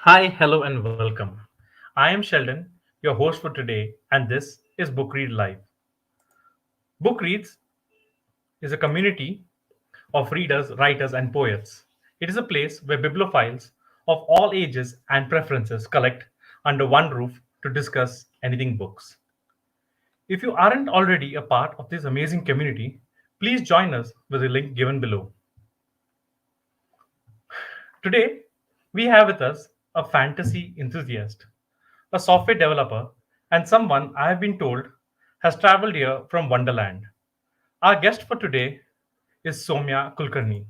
Hi, hello, and welcome. I am Sheldon, your host for today, and this is Book Read Live. Book Reads is a community of readers, writers, and poets. It is a place where bibliophiles of all ages and preferences collect under one roof to discuss anything books. If you aren't already a part of this amazing community, please join us with the link given below. Today, we have with us a fantasy enthusiast, a software developer, and someone I have been told has traveled here from Wonderland. Our guest for today is Soumya Kulkarni.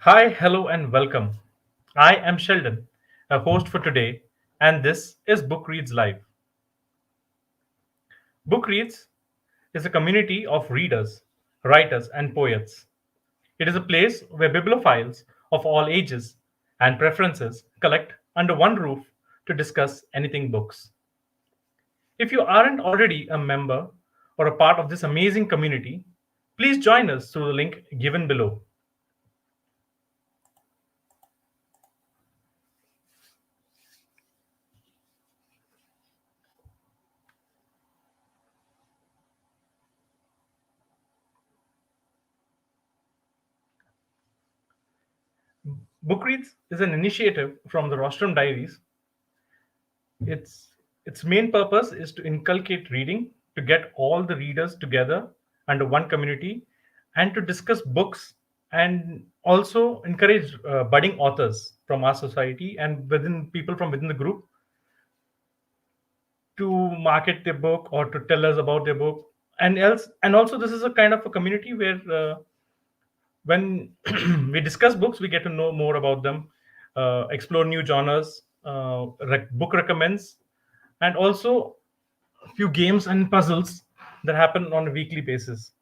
Hi, hello, and welcome. I am Sheldon, a host for today, and this is Book Reads Live. Book Reads is a community of readers, writers, and poets. It is a place where bibliophiles of all ages and preferences collect under one roof to discuss anything books. If you aren't already a member or a part of this amazing community, please join us through the link given below. Book Reads is an initiative from the Rostrum Diaries. Its main purpose is to inculcate reading, to get all the readers together under one community, and to discuss books and also encourage budding authors from our society and within people from within the group to market their book or to tell us about their book and also this is a kind of a community where when we discuss books we get to know more about them, explore new genres, book recommends, and also few games and puzzles that happen on a weekly basis.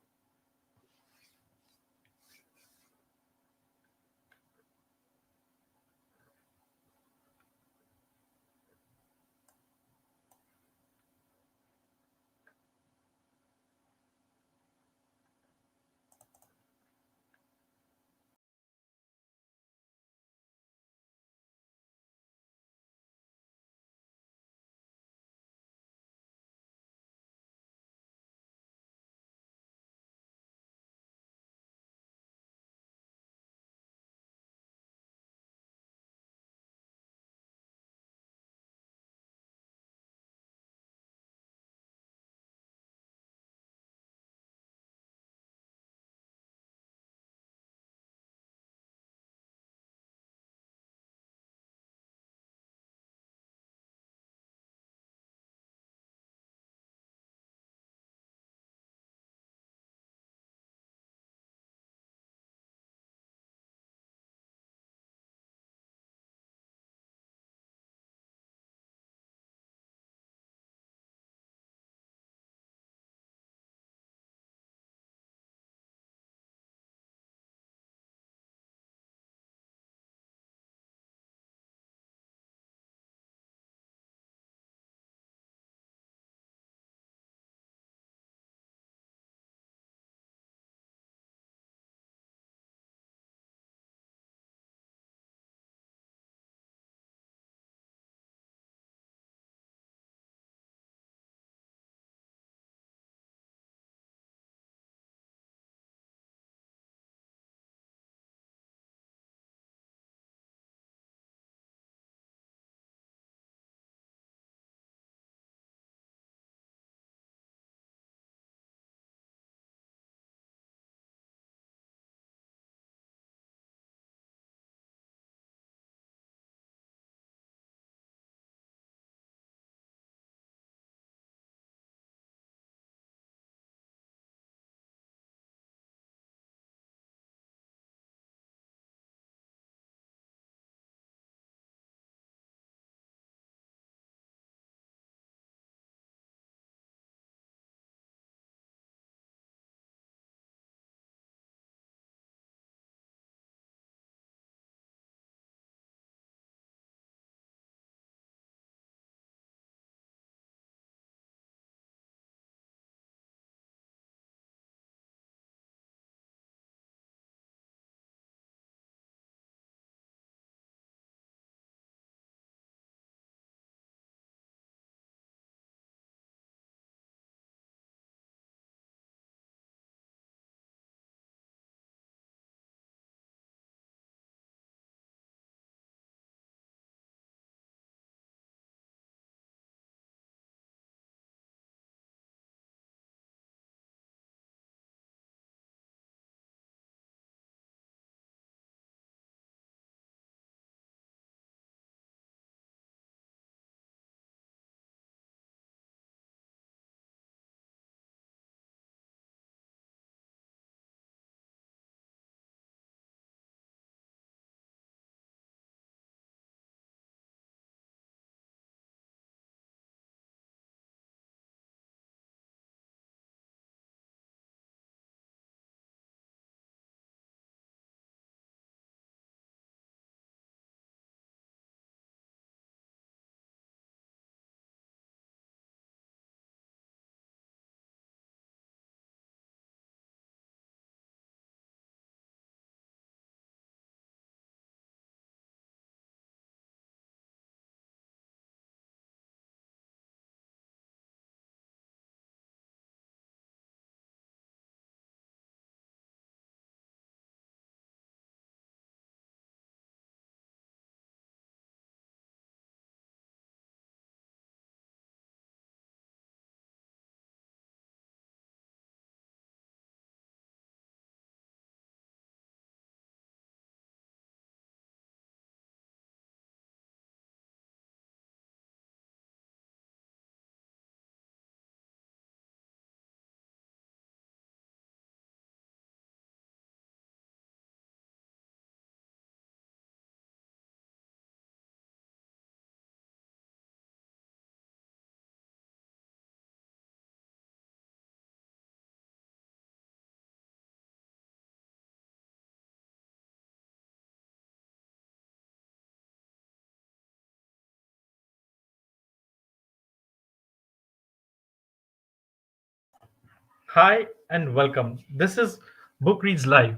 Hi and welcome. This is Book Reads Live.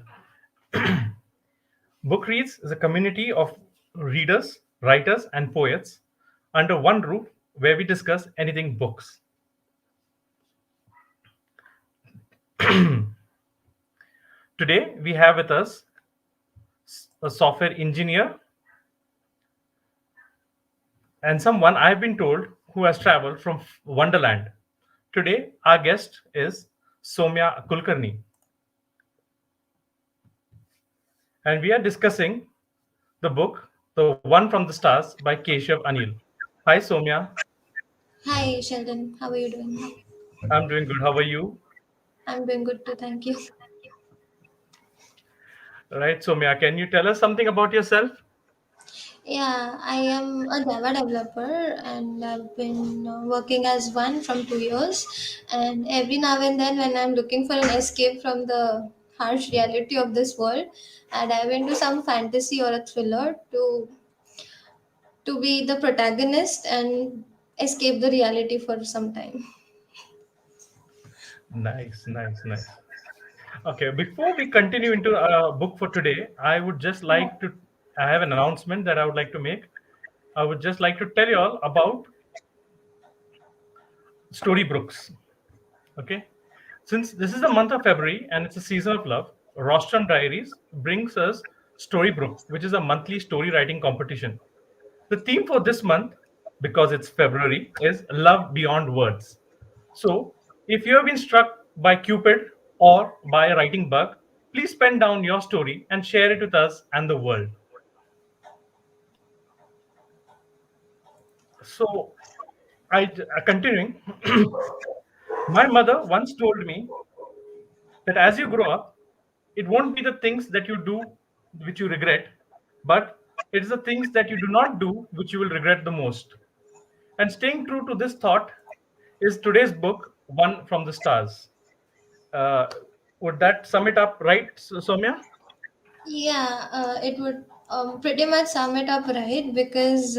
Book Reads is a community of readers, writers, and poets under one roof where we discuss anything books. Today, we have with us a software engineer and someone I've been told who has traveled from Wonderland. Today, our guest is Soumya Kulkarni, and we are discussing the book The One from the Stars by Keshav Aneel. Hi, Soumya. Hi, Sheldon. How are you doing? I'm doing good. How are you? I'm doing good too. Thank you. Right, Soumya, can you tell us something about yourself? Yeah, I am a Java developer and I've been working as one from 2 years. And every now and then, when I'm looking for an escape from the harsh reality of this world, I dive into some fantasy or a thriller to be the protagonist and escape the reality for some time. Nice, nice, nice. Okay, before we continue into our book for today, I would just like to I have an announcement that I would like to make. I would just like to tell you all about storybooks. Okay, since this is the month of February and it's a season of love, Rostrum Diaries brings us Storybook, which is a monthly story writing competition. The theme for this month, because it's February, is Love Beyond Words. So, if you have been struck by Cupid or by a writing bug, please pen down your story and share it with us and the world. So, continuing, my mother once told me that as you grow up, it won't be the things that you do which you regret, but it is the things that you do not do which you will regret the most. And staying true to this thought is today's book, One from the Stars. Uh, would that sum it up right, Soumya? Yeah, it would pretty much sum it up right because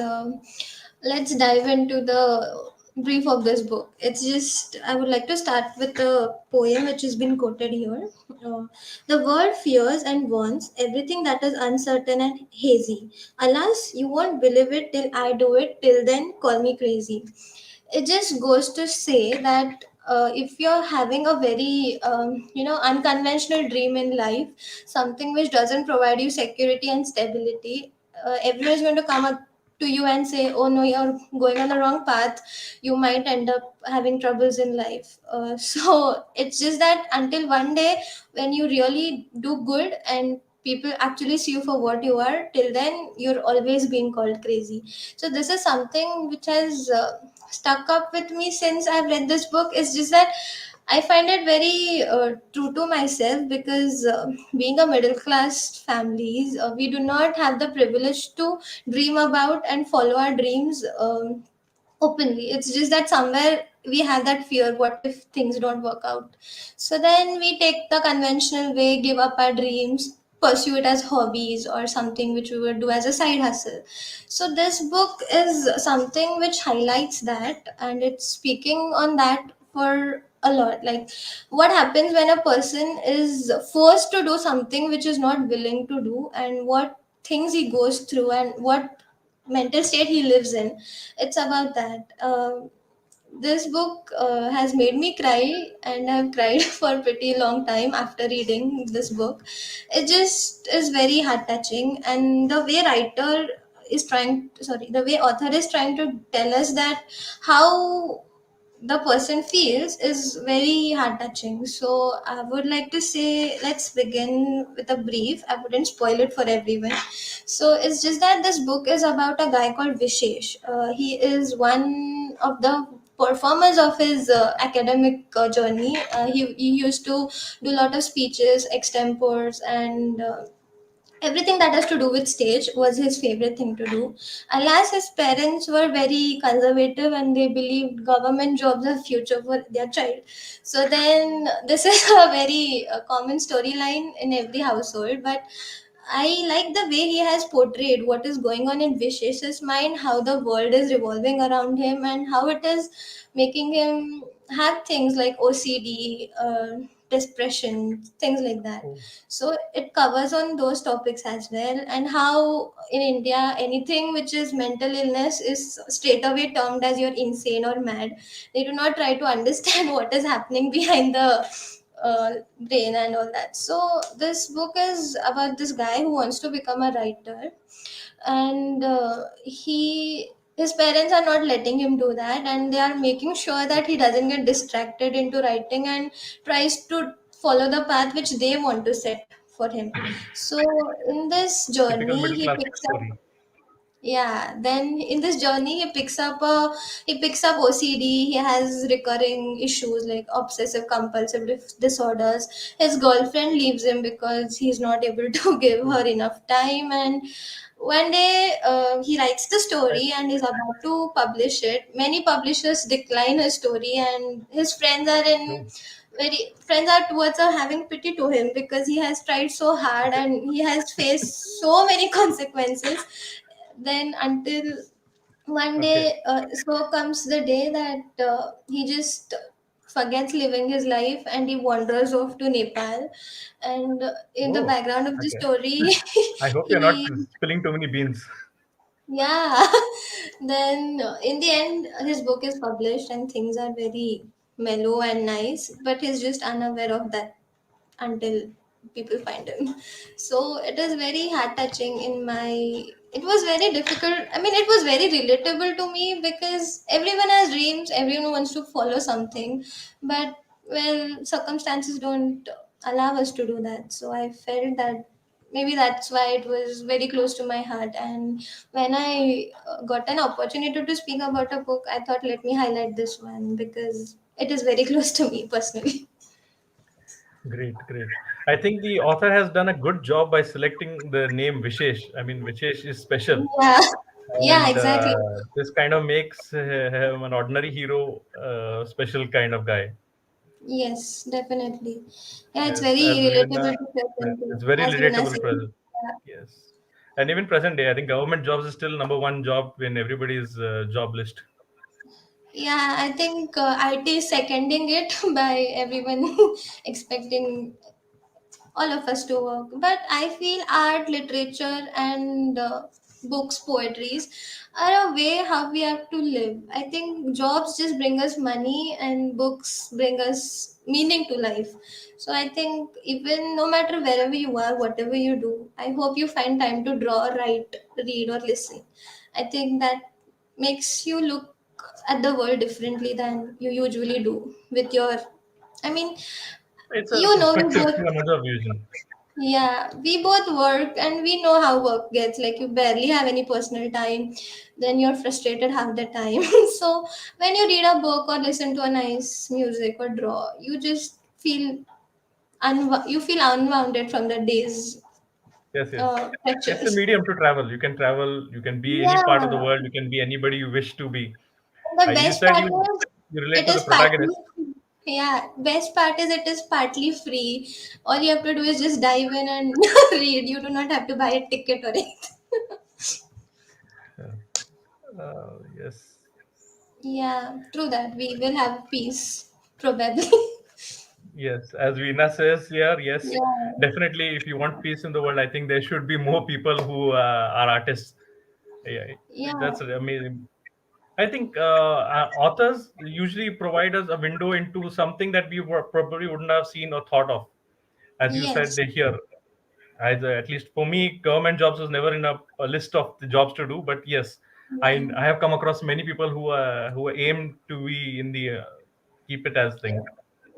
let's dive into the brief of this book. It's just, I would like to start with a poem which has been quoted here. Uh, the world fears and wants everything that is uncertain and hazy. Alas, you won't believe it till I do it, till then, call me crazy. It just goes to say that if you're having a very unconventional dream in life, something which doesn't provide you security and stability, everyone is going to come up to you and say, oh no, you're going on the wrong path, you might end up having troubles in life. So it's just that until one day when you really do good and people actually see you for what you are, till then you're always being called crazy. So this is something which has stuck up with me since I've read this book. It's just that I find it very true to myself because being a middle class families, we do not have the privilege to dream about and follow our dreams openly. It's just that somewhere we have that fear, what if things don't work out? So then we take the conventional way, give up our dreams, pursue it as hobbies or something which we would do as a side hustle. So this book is something which highlights that, and it's speaking on that for a lot. Like, what happens when a person is forced to do something which is not willing to do, and what things he goes through and what mental state he lives in. It's about that. This book has made me cry, and I've cried for a pretty long time after reading this book. It just is very heart touching, and the way the way author is trying to tell us that how the person feels is very heart touching. So I would like to say, let's begin with a brief. I wouldn't spoil it for everyone. So it's just that this book is about a guy called Vishesh. He is one of the performers of his academic journey. He used to do a lot of speeches, extempores, and everything that has to do with stage was his favorite thing to do. Alas, his parents were very conservative and they believed government jobs are future for their child. So then this is a very common storyline in every household, but I like the way he has portrayed what is going on in Vishesh's mind, how the world is revolving around him, and how it is making him have things like OCD, depression, things like that. Oh, So it covers on those topics as well, and how in India anything which is mental illness is straight away termed as you're insane or mad. They do not try to understand what is happening behind the brain and all that. So this book is about this guy who wants to become a writer, and he his parents are not letting him do that, and they are making sure that he doesn't get distracted into writing and tries to follow the path which they want to set for him. So in this typical journey middle he class picks up, story. yeah, then in this journey he picks up OCD. He has recurring issues like obsessive compulsive disorders. His girlfriend leaves him because he's not able to give Oh, her enough time, and one day he writes the I, story and is about to publish it. Many publishers decline his story, and his no. friends are towards having pity to him because he has tried so hard Okay. and he has faced so many consequences. Then until one Okay. day, so comes the day that he just forgets living his life and he wanders off to Nepal. And in the Oh, background of the okay. story, I hope you're not he, spilling too many beans. yeah. Then in the end, his book is published and things are very mellow and nice, but he's just unaware of that until people find him. So it is very heart touching in my. It was very difficult. I mean, it was very relatable to me because everyone has dreams, everyone wants to follow something, but well, circumstances don't allow us to do that. So I felt that maybe that's why it was very close to my heart. And when I got an opportunity to speak about a book, I thought let me highlight this one because it is very close to me personally. Great, great. I think the author has done a good job by selecting the name Vishesh. I mean, Vishesh is special, Yeah, yeah, and exactly. this kind of makes him an ordinary hero, special kind of guy. Yes, definitely. Yeah, it's Yes, very as we relatable to yes, present too, it's very as Rina relatable said. present. Yes, and even present day, I think government jobs is still number one job in everybody's job list. Yeah, I think IT is seconding it by everyone expecting all of us to work. But I feel art, literature, and books, poetries are a way how we have to live. I think jobs just bring us money, and books bring us meaning to life. So I think even no matter wherever you are, whatever you do, I hope you find time to draw, write, read, or listen. I think that makes you look at the world differently than you usually do with your. I mean, It's a we perspective, both, another vision. yeah, we both work and we know how work gets. Like you barely have any personal time, then you're frustrated half the time. So when you read a book or listen to a nice music or draw, you just feel you feel unwounded from the day's Yes, yes. It's a pressures. medium to travel. You can travel. You can be any part of the Yeah, world. You can be anybody you wish to be. the You best said part you is you relate it to the is partly, protagonist. yeah, best part is it is partly free. All you have to do is just dive in and read. You do not have to buy a ticket or anything. Yes, Yeah, true that. We will have peace, probably. yes. As Veena says here, yes, Yeah, definitely. If you want peace in the world, I think there should be more people who are artists. Yeah, yeah, that's amazing. I think authors usually provide us a window into something that we probably wouldn't have seen or thought of. As you said yes, here, at least for me, government jobs was never in a list of the jobs to do. But yes, yeah, I have come across many people who aim to be in the keep it as thing.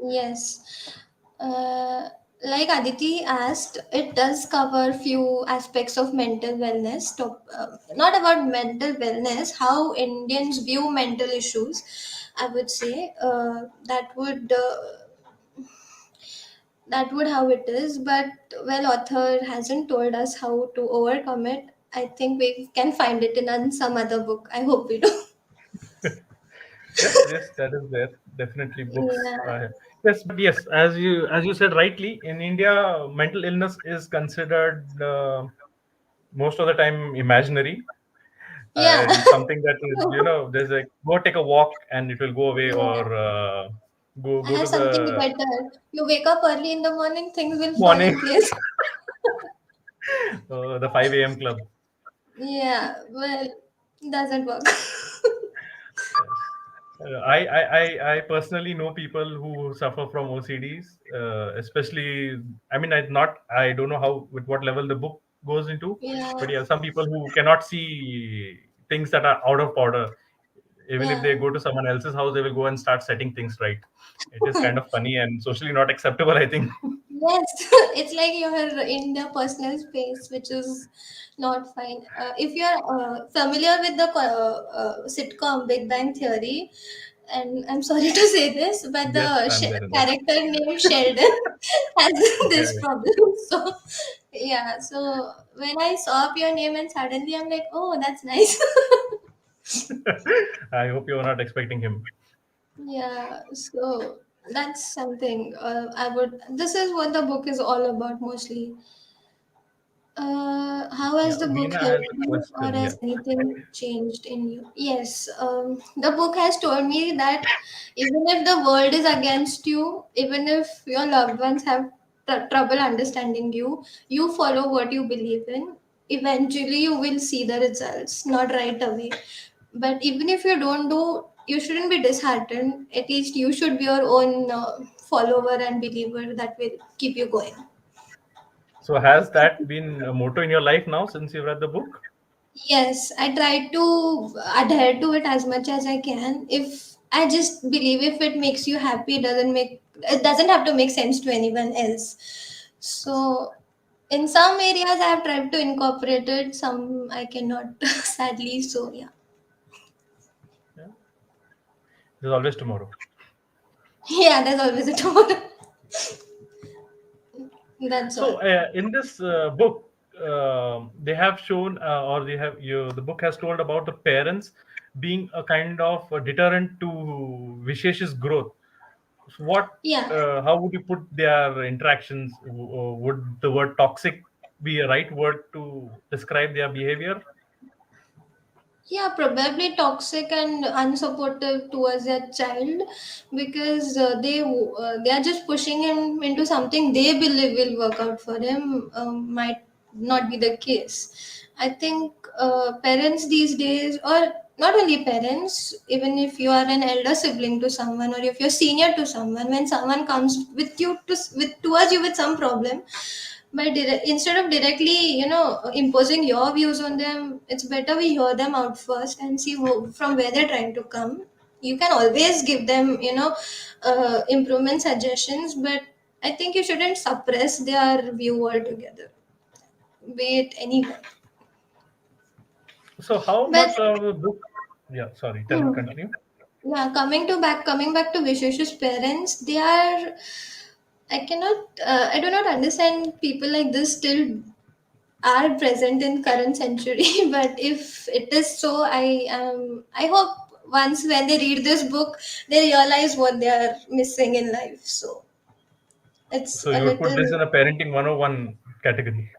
yes. Uh, like Aditi asked, it does cover few aspects of mental wellness. Not about mental wellness, how Indians view mental issues. I would say that would how it is, but well, author hasn't told us how to overcome it. I think we can find it in some other book. I hope we do. Yes, yes, that is there. Definitely books. Yeah, Yes, but yes, as you said rightly, in India, mental illness is considered most of the time imaginary. Yeah. and something that is, there's like go take a walk and it will go away, Yeah. or I go have to something the better. You wake up early in the morning, things will fall morning, in place. the 5 a.m. club. Yeah, well, doesn't work. Yes. I personally know people who suffer from OCDs, especially. I mean, I don't know how with what level the book goes into, Yeah, but yeah, some people who cannot see things that are out of order. Even if they yeah. go to someone else's house, they will go and start setting things right. It is kind of funny and socially not acceptable, I think. Yes, it's like you're in their personal space, which is not fine. If you're familiar with the sitcom Big Bang Theory, and I'm sorry to say this, but Yes, the I'm there in that. character named Sheldon has this Okay. problem. So, yeah, so when I saw up your name and suddenly I'm like, oh, that's nice. I hope you're not expecting him. Yeah, so that's something this is what the book is all about mostly. How has Yeah, the book Veena has helped a you, or question. Yeah. has anything changed in you? Yes, the book has told me that even if the world is against you, even if your loved ones have trouble understanding you, you follow what you believe in. Eventually, you will see the results, not right away. But even if you don't do, you shouldn't be disheartened. At least you should be your own follower and believer that will keep you going. So has that been a motto in your life now since you've read the book? Yes, I try to adhere to it as much as I can. If I just believe if it makes you happy, it doesn't have to make sense to anyone else. So in some areas I have tried to incorporate it, some I cannot sadly. So yeah. Yeah. There's always tomorrow. Yeah, there's always a tomorrow. That's all. So in this book, they have shown, or they have the book has told about the parents being a kind of a deterrent to Vishesh's growth. So Yeah. how would you put their interactions? Would the word toxic be a right word to describe their behavior? Yeah, probably toxic and unsupportive towards their child because they are just pushing him into something they believe will work out for him. Might not be the case. I think parents these days, or not only parents, even if you are an elder sibling to someone or if you're senior to someone, when someone comes with you towards you with some problem, instead of directly imposing your views on them, it's better we hear them out first and see from where they're trying to come. You can always give them improvement suggestions, but I think you shouldn't suppress their view altogether, be it anyone. So how But much of the book? Yeah, sorry. Tell hmm, continue. yeah, coming back to Vishesh's parents, they are, I do not understand people like this still are present in current century. But if it is so, I hope once when they read this book they realize what they are missing in life. So it's So a you would put this little in a parenting 101 category.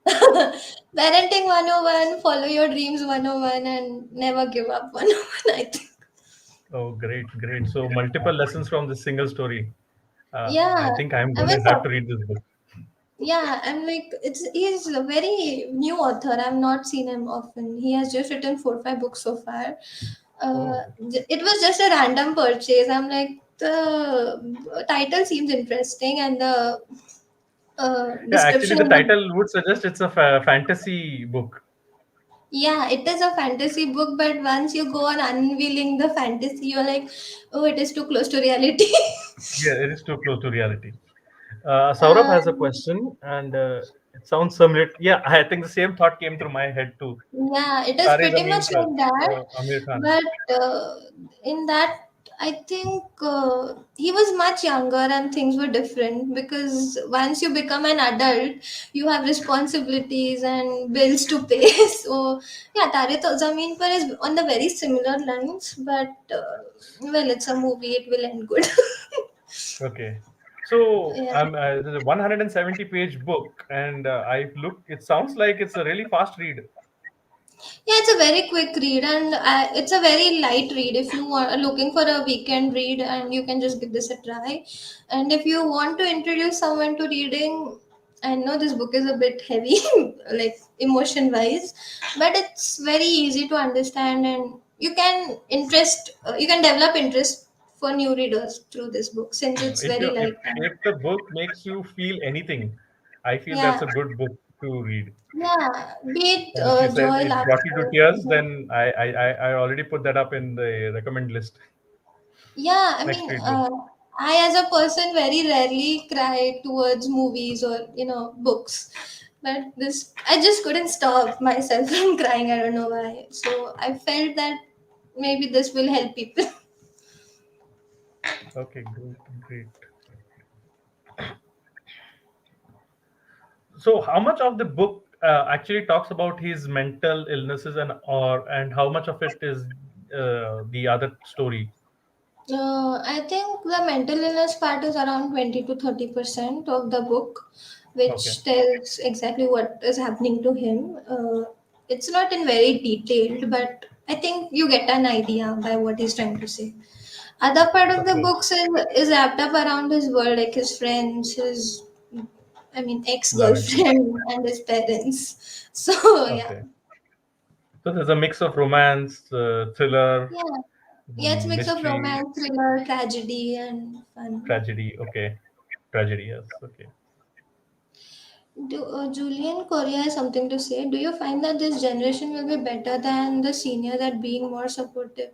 parenting 101, follow your dreams 101, and never give up 101, I think. Oh, great, great. So multiple lessons from this single story. I Yeah, think I'm I going mean, to have to read this book. yeah, I'm like, he's a very new author. I've not seen him often. He has just written 4 5 books so far. Oh, It was just a random purchase. I'm like, the title seems interesting, and the yeah. Actually, description the in the, title would suggest it's a fantasy book. yeah, it is a fantasy book. But once you go on unveiling the fantasy, you're like, oh, it is too close to reality. Yeah, it is too close to reality. Saurabh has a um, question, and it sounds similar. Yeah, I think the same thought came through my head too. Yeah, it is Tare pretty Zameen much Par, like that. Amir Khan. But in that, I think he was much younger and things were different because once you become an adult, you have responsibilities and bills to pay. So, yeah, Tare To Zameen Par is on the very similar lines, but well, it's a movie, it will end good. Okay. So Yeah. there's a 170-page book, and I look. It sounds like it's a really fast read. Yeah, it's a very quick read, and it's a very light read. If you are looking for a weekend read, and you can just give this a try. And if you want to introduce someone to reading, I know this book is a bit heavy, like emotion wise, but it's very easy to understand, and you can develop interest for new readers through this book since it's If you very if light. And if the book makes you feel anything, I feel yeah, that's a good book to read. yeah, be it And if you said joy, it brought you to laughter. tears, then I already put that up in the recommend list. Yeah, I Next mean, read book. I as a person very rarely cry towards movies or books, but this I just couldn't stop myself from crying. I don't know why. So I felt that maybe this will help people. Okay, great, great. So, how much of the book actually talks about his mental illnesses, and how much of it is the other story? I think the mental illness part is around 20 to 30% of the book, Okay, which tells exactly what is happening to him. It's not in very detailed, but I think you get an idea by what he's trying to say. Other part of the okay, books is wrapped up around his world, like his friends, his ex love interest. girlfriend, and his parents. So yeah, Okay, so there's a mix of romance, thriller, yeah, yeah. It's a mix of mystery, romance, thriller, tragedy, and fun. tragedy. Okay, tragedy. Yes. Okay. Julian Korea has something to say. Do you find that this generation will be better than the seniors at being more supportive?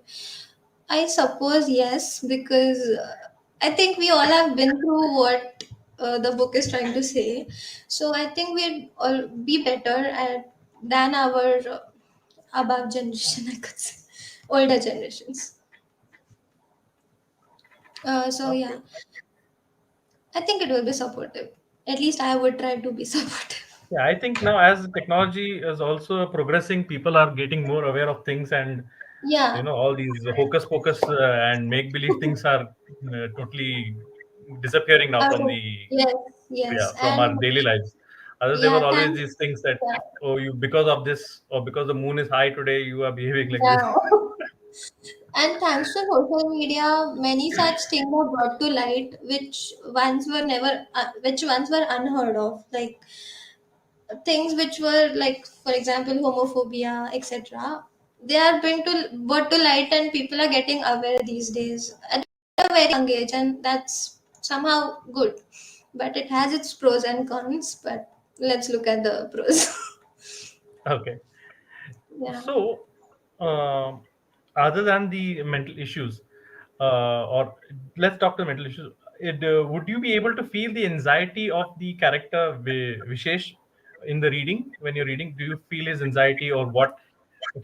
I suppose yes, because I think we all have been through what the book is trying to say. So I think we'd all be better at than our above generation, I could say, older generations. So Okay. yeah, I think it will be supportive. At least I would try to be supportive. Yeah, I think now as technology is also progressing, people are getting more aware of things, and Yeah, all these hocus pocus and make believe things are totally disappearing now I from would, the yes, yeah yes, from our and daily lives. Others, there were yeah, always thanks. these things that, Yeah, oh, you, because of this or because the moon is high today, you are behaving like this. yeah. And thanks to social media, many such things are brought to light, which once were unheard of. Like things which were like, for example, homophobia, etc. They are being brought to light, and people are getting aware these days at a very young age, and that's somehow good. But it has its pros and cons. But let's look at the pros. Okay. Yeah. So, um, other than the mental issues, or let's talk to mental issues. Would you be able to feel the anxiety of the character Vishesh in the reading when you're reading? Do you feel his anxiety, or what?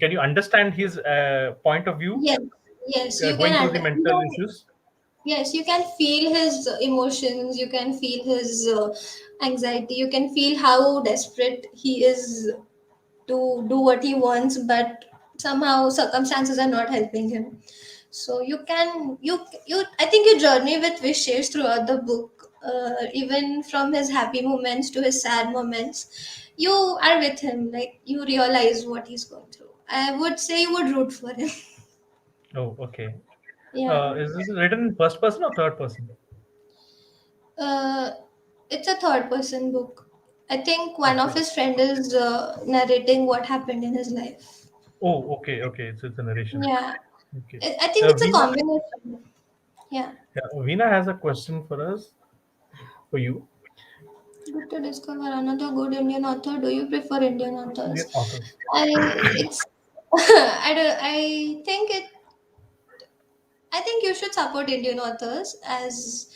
Can you understand his point of view Yes, yes, going through the mental issues? yes, you can feel his emotions, you can feel his anxiety, you can feel how desperate he is to do what he wants, but somehow circumstances are not helping him. So you I think you journey with Vishesh throughout the book, even from his happy moments to his sad moments. You are with him, like you realize what he's going through. I would say you would root for him. Oh, okay. Yeah. Is this written in first person or third person? Uh, it's a third person book. I think one of Okay. his friend is narrating what happened in his life. Oh, okay, okay. So it's a narration. Yeah, Okay. I think it's a Veena, combination. Yeah, yeah, Veena has a question for us, for you. good to discover another good Indian author. Do you prefer Indian Indian authors? authors. I it's I don't I think you should support Indian authors as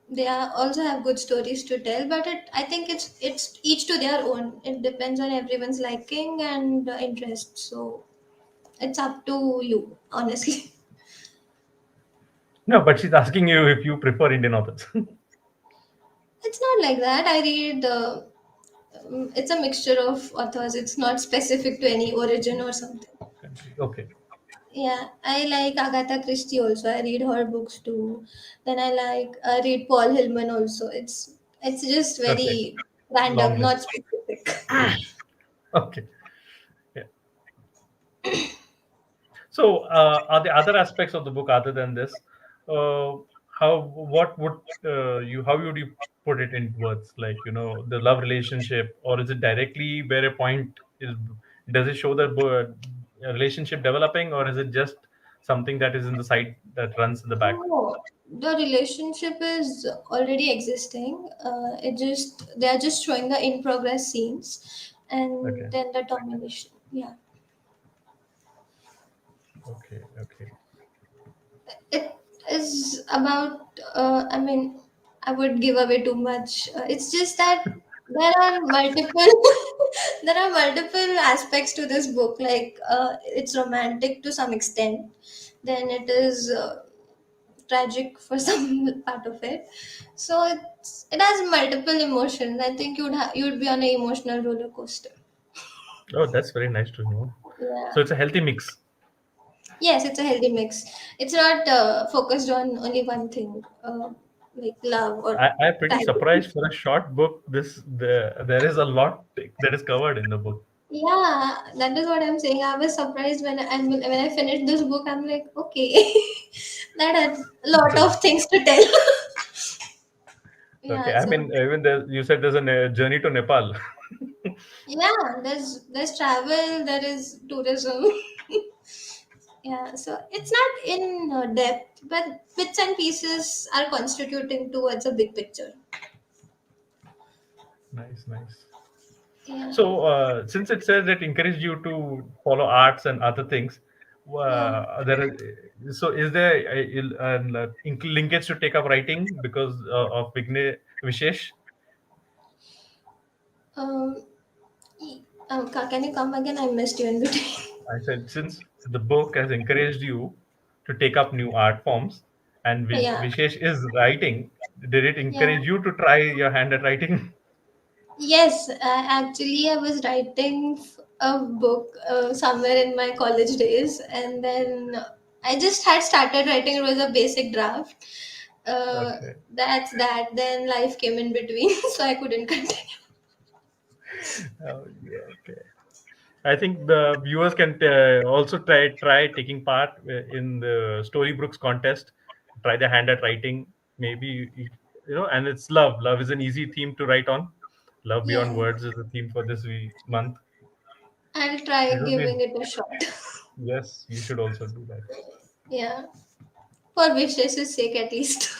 they are also have good stories to tell. But I think it's each to their own. It depends on everyone's liking and interest. So it's up to you, honestly. No, but she's asking you if you prefer Indian authors. It's not like that. I read. It's a mixture of authors. It's not specific to any origin or something. Country. Okay. Yeah, I like Agatha Christie also. I read her books too. Then I read Paul Hillman also. It's just Okay. very Long random, list. not specific. Okay. Yeah. So, are the other aspects of the book other than this? Uh, how what would how would you put it in words? Like, the love relationship, or is it directly where a point is? Does it show the a relationship developing, or is it just something that is in the side that runs in the back? No, the relationship is already existing. It just they are just showing the in progress scenes, and Okay, then the termination. Yeah, okay, okay. it is about. I mean, I would give away too much. It's just that there are multiple there are multiple aspects to this book. Like it's romantic to some extent. Then it is. Tragic for some part of it. So it has multiple emotions. I think you'd be on an emotional roller coaster. Oh, that's very nice to know. Yeah. So it's a healthy mix. Yes, it's a healthy mix. It's not focused on only one thing, like love or I'm pretty tragedy. surprised for a short book. There is a lot that is covered in the book. Yeah, that is what I'm saying. I was surprised when I finished this book. I'm like, okay, that had a lot So, of things to tell. okay, Yeah, I so mean, even you said there's a journey to Nepal. yeah, there's travel, there is tourism. Yeah, so it's not in depth, but bits and pieces are constituting towards a big picture. Nice, nice. Yeah, So, since it says it encouraged you to follow arts and other things, yeah. so is there linkage to take up writing because of Vishesh? Um, can you come again? I missed you in between. I said, since the book has encouraged you to take up new art forms, and Yeah, Vishesh is writing, did it yeah. encourage you to try your hand at writing? Yes, actually, I was writing a book somewhere in my college days, and then I just had started writing. It was a basic draft. Uh, Okay. that's that. Then life came in between, so I couldn't continue. Oh, yeah. Okay. I think the viewers can also try taking part in the Storybrooks contest. Try their hand at writing. Maybe and it's love. Love is an easy theme to write on. Love beyond Yeah, words is the theme for this month. I'll It try will be giving it a shot. yes. You should also do that. Yeah, for wishes' sake at least.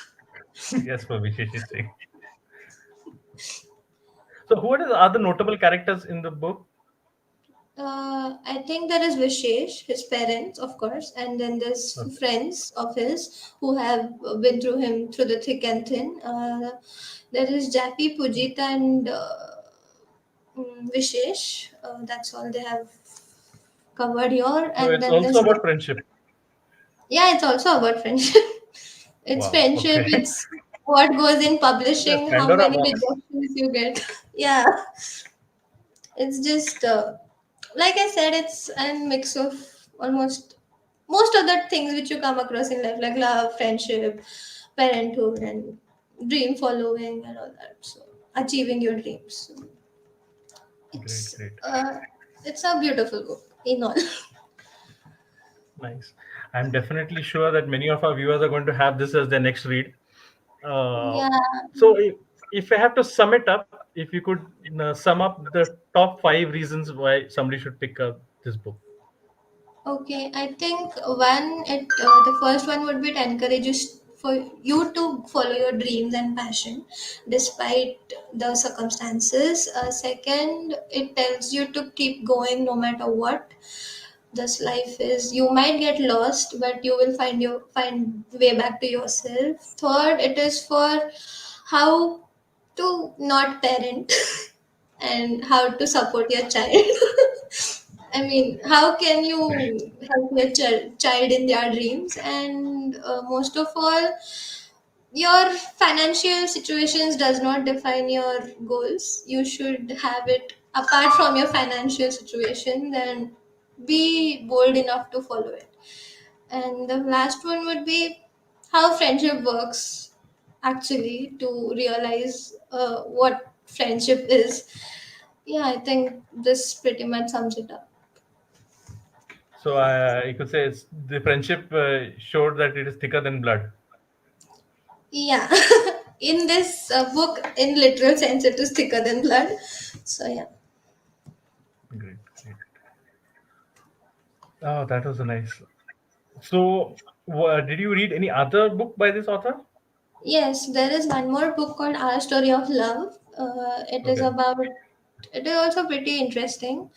Yes, for Vishesh's sake. So, who are the other notable characters in the book? I think there is Vishesh, his parents, of course, and then there's Okay. friends of his who have been through him through the thick and thin. There is Jappy, Pujit, and Vishesh. That's all they have covered here. So, And it's then also there's about friendship. yeah, it's also about friendship. It's Wow. friendship. Okay. It's what goes in Yes, publishing. How Pandora many box. rejections you get. Yeah, it's just like I said, it's a mix of almost most of the things which you come across in life, like love, friendship, parenthood, and dream following, and all that. So achieving your dreams. So Great, it's great. uh, it's a beautiful book in all. Nice. I'm definitely sure that many of our viewers are going to have this as their next read. Uh, Yeah. so, if I have to sum it up, if you could sum up the top five reasons why somebody should pick up this book. Okay, I think the first one would be to encourage for you to follow your dreams and passion despite the circumstances. Second, it tells you to keep going no matter what this life is. You might get lost, but you will find way back to yourself. Third, it is for how to not parent and how to support your child. I mean, how can you help your child in their dreams? And most of all, your financial situations does not define your goals. You should have it apart from your financial situation. Then be bold enough to follow it. And the last one would be how friendship works actually to realize what friendship is. Yeah, I think this pretty much sums it up. So you could say the friendship showed that it is thicker than blood. Yeah. In this book, in literal sense, it is thicker than blood. So yeah. Great, great. Oh, that was a nice. So, did you read any other book by this author? Yes, there is one more book called Our Story of Love. It is Okay. about. It is also pretty interesting.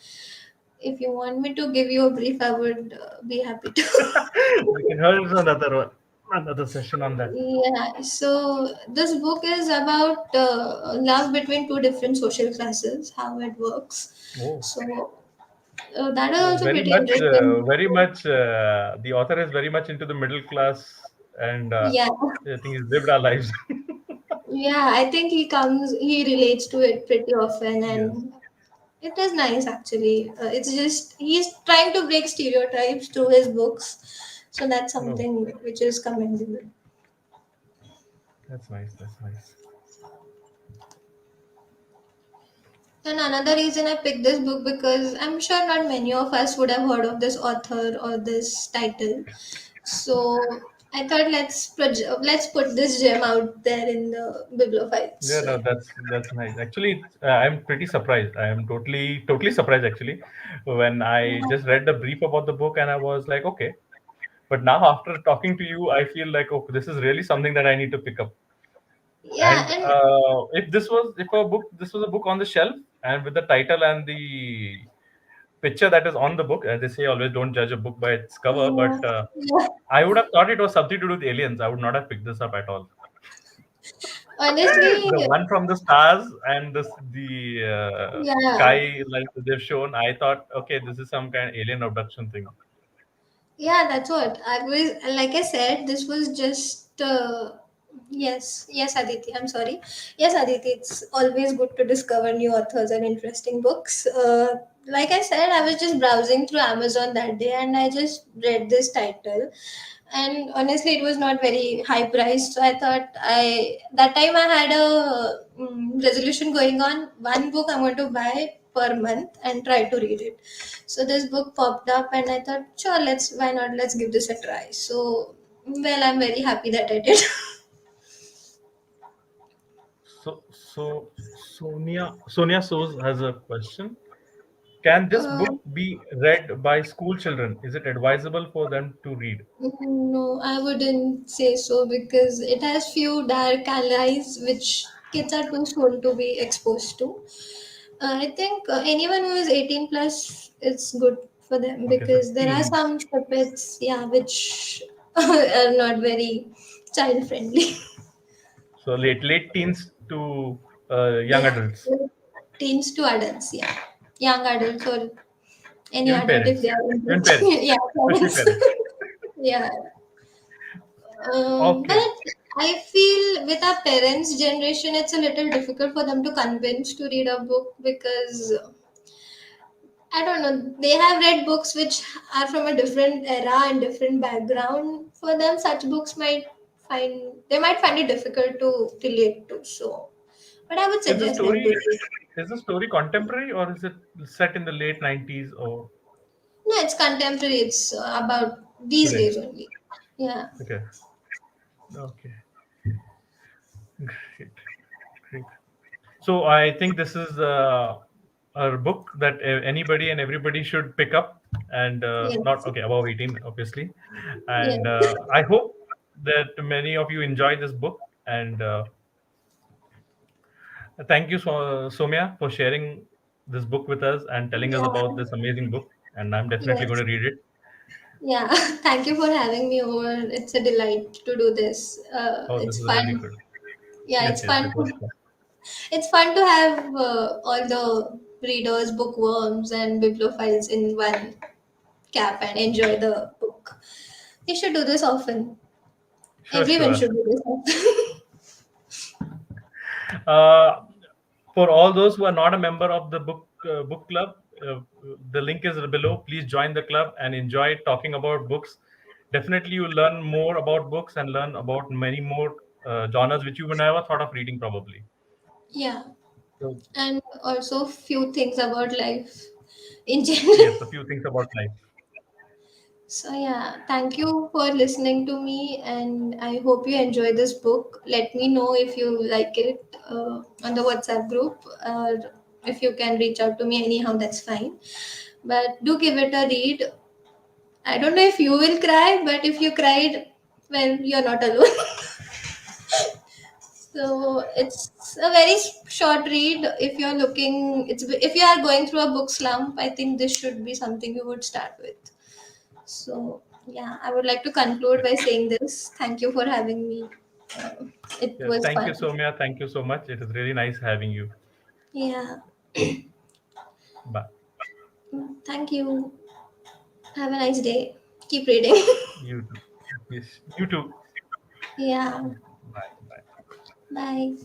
If you want me to give you a brief, I would be happy to. We can hold another one, another session on that. Yeah, so this book is about love between two different social classes, how it works. Oh, So that is also very pretty much, interesting. very much. The author is very much into the middle class, and Yeah, I think he's lived our lives. yeah, I think he relates to it pretty often, Yes. and it is nice actually. It's just he's trying to break stereotypes through his books, so that's Oh, something which is commendable. that's nice. That's nice. And another reason I picked this book because I'm sure not many of us would have heard of this author or this title. So I thought let's put this gem out there in the bibliophiles. Yeah, So no, yeah. that's nice. Actually, I'm pretty surprised. I am totally surprised actually when I just read the brief about the book and I was like, okay. But now after talking to you, I feel like, oh, this is really something that I need to pick up. Yeah, And and if a book, this was a book on the shelf, and with the title and the picture that is on the book, as they say, always don't judge a book by its cover. But yeah, I would have thought it was something to do with aliens. I would not have picked this up at all. honestly, The one from the stars and the yeah. sky like they've shown, I thought, okay, this is some kind of alien abduction thing. Yeah, that's what I was. Like I said, this was just. Yes, Aditi. I'm sorry. Yes, Aditi. It's always good to discover new authors and interesting books. Like I said, I was just browsing through Amazon that day, and I just read this title, and honestly, it was not very high priced. So I thought I that time I had a resolution going on. One book I'm going to buy per month and try to read it. So this book popped up, and I thought, sure, why not? Let's give this a try. So, well, I'm very happy that I did. So Sonia Soos has a question. Can this uh, book be read by school children? Is it advisable for them to read? no, I wouldn't say so because it has few dark allies which kids are too soon to be exposed to. I think anyone who is 18 plus, it's good for them Okay, so because there are teens. some snippets, yeah, which are not very child friendly. So late teens to young Yeah, adults, teens to adults, yeah, young adults or any even adult if parents, they are even interested. parents, Yeah, especially parents. parents. Yeah. Okay. But I feel with our parents' generation, it's a little difficult for them to convince to read a book because I don't know, they have read books which are from a different era and different background. For them, such books might find it difficult to relate to. So, but I would Is the suggest them to story read. is the story contemporary or is it set in the late 90s or No, it's contemporary. It's about these today? days only. Yeah. Okay. Okay. Great. Great. So I think this is a book that anybody and everybody should pick up, and not Yes. okay above 18, obviously. Yeah. And I hope that many of you enjoy this book. And thank you, Somya, for sharing this book with us and telling us Yeah. about this amazing book. And I'm definitely going Yes. to read it. Yeah. Thank you for having me over. It's a delight to do this. Oh, this It's is really fun. good. Yeah, Yes, it's yes, fun it was to fun. It's fun to have all the readers, bookworms, and bibliophiles in one cap and enjoy the book. You should do this often. Sure, Everyone sure. should do this often. Uh, for all those who are not a member of the book club, the link is below. Please join the club and enjoy talking about books. Definitely, you learn more about books and learn about many more genres which you would never thought of reading, probably. Yeah, So, and also few things about life in general. yes, a few things about life. So yeah, thank you for listening to me, and I hope you enjoy this book. Let me know if you like it on the WhatsApp group, or if you can reach out to me anyhow. That's fine. But do give it a read. I don't know if you will cry, but if you cried, well, you're not alone. So it's a very short read. If you're looking, it's if you are going through a book slump, I think this should be something you would start with. So yeah, I would like to conclude by saying this. Thank you for having me. Uh, it Yeah, was thank you, fun. Soumya. Thank you so much. It is really nice having you. Yeah. Bye. Thank you. Have a nice day. Keep reading. You too. Yes, you too. Yeah. Bye. Bye. Bye.